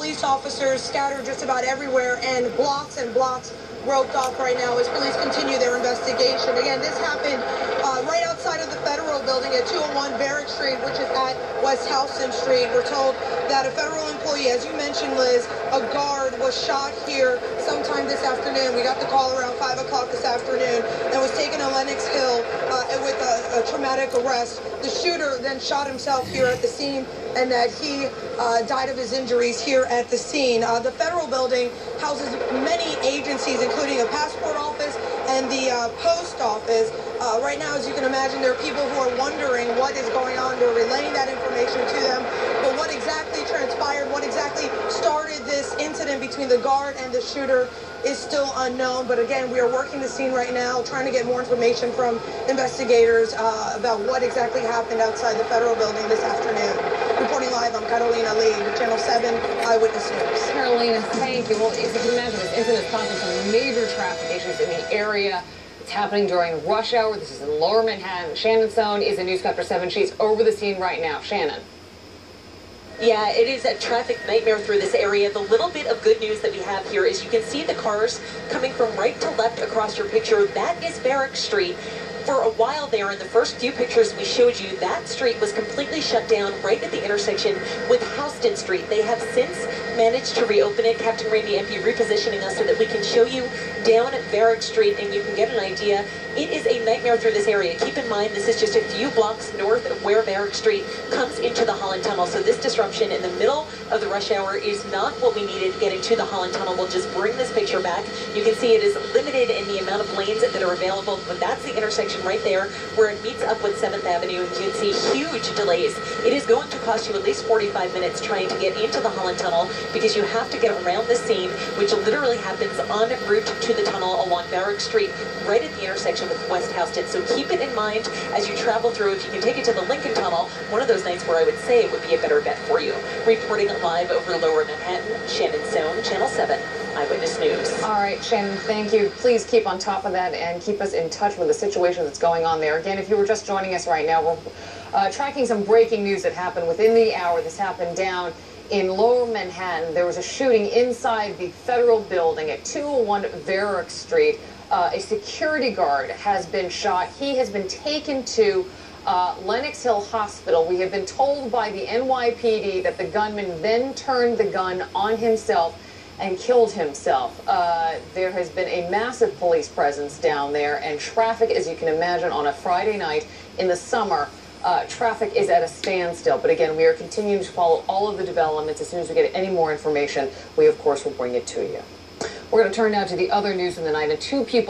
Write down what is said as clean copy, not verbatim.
police officers scattered just about everywhere, and blocks roped off right now as police continue their investigation. Again, this happened right outside of the Federal Building at 201 Varick Street, which is at West Houston Street. We're told that a federal employee, as you mentioned, Liz, a guard, was shot here sometime this afternoon. We got the call around 5 o'clock this afternoon and was taken to Lenox Hill with a traumatic arrest. The shooter then shot himself here at the scene, and that he died of his injuries here at the scene. The Federal Building houses many agencies, including a passport office and the post office. Right now, as you can imagine, there are people who are wondering what is going on. We're relaying that information to them. But what exactly transpired, what exactly started this incident between the guard and the shooter is still unknown. But again, we are working the scene right now, trying to get more information from investigators about what exactly happened outside the Federal Building this afternoon. Reporting live, I'm Carolina Lee with Channel 7 Eyewitness News. Carolina, thank you. Well, as you can imagine, this incident is causing some major traffic issues in the area. It's happening during rush hour. This is in Lower Manhattan. Shannon Sohn is in Newscapter 7. She's over the scene right now. Shannon. Yeah, it is a traffic nightmare through this area. The little bit of good news that we have here is you can see the cars coming from right to left across your picture. That is Varick Street. For a while there, in the first few pictures we showed you, that street was completely shut down right at the intersection with Houston Street. They have since managed to reopen it. Captain Randy MP repositioning us so that we can show you down at Varick Street and you can get an idea. It is a nightmare through this area. Keep in mind, this is just a few blocks north of where Varick Street comes into the Holland Tunnel. So this disruption in the middle of the rush hour is not what we needed getting to the Holland Tunnel. We'll just bring this picture back. You can see it is limited in the amount of lanes that are available, but that's the intersection right there where it meets up with 7th Avenue. And you can see huge delays. It is going to cost you at least 45 minutes trying to get into the Holland Tunnel because you have to get around the scene, which literally happens en route to the tunnel along Varick Street, right at the intersection with West Houston. So keep it in mind as you travel through. If you can take it to the Lincoln Tunnel, one of those nights where I would say it would be a better bet for you. Reporting live over Lower Manhattan, Shannon Sohn, Channel 7 Eyewitness News. All right, Shannon, thank you. Please keep on top of that and keep us in touch with the situation that's going on there. Again, if you were just joining us right now, we're tracking some breaking news that happened within the hour. This happened down in Lower Manhattan. There was a shooting inside the Federal Building at 201 Varick Street. A security guard has been shot. He has been taken to Lenox Hill Hospital. We have been told by the NYPD that the gunman then turned the gun on himself and killed himself. There has been a massive police presence down there, and traffic, as you can imagine, on a Friday night in the summer, traffic is at a standstill. But again, we are continuing to follow all of the developments. As soon as we get any more information, we, of course, will bring it to you. We're going to turn now to the other news of the night, and two people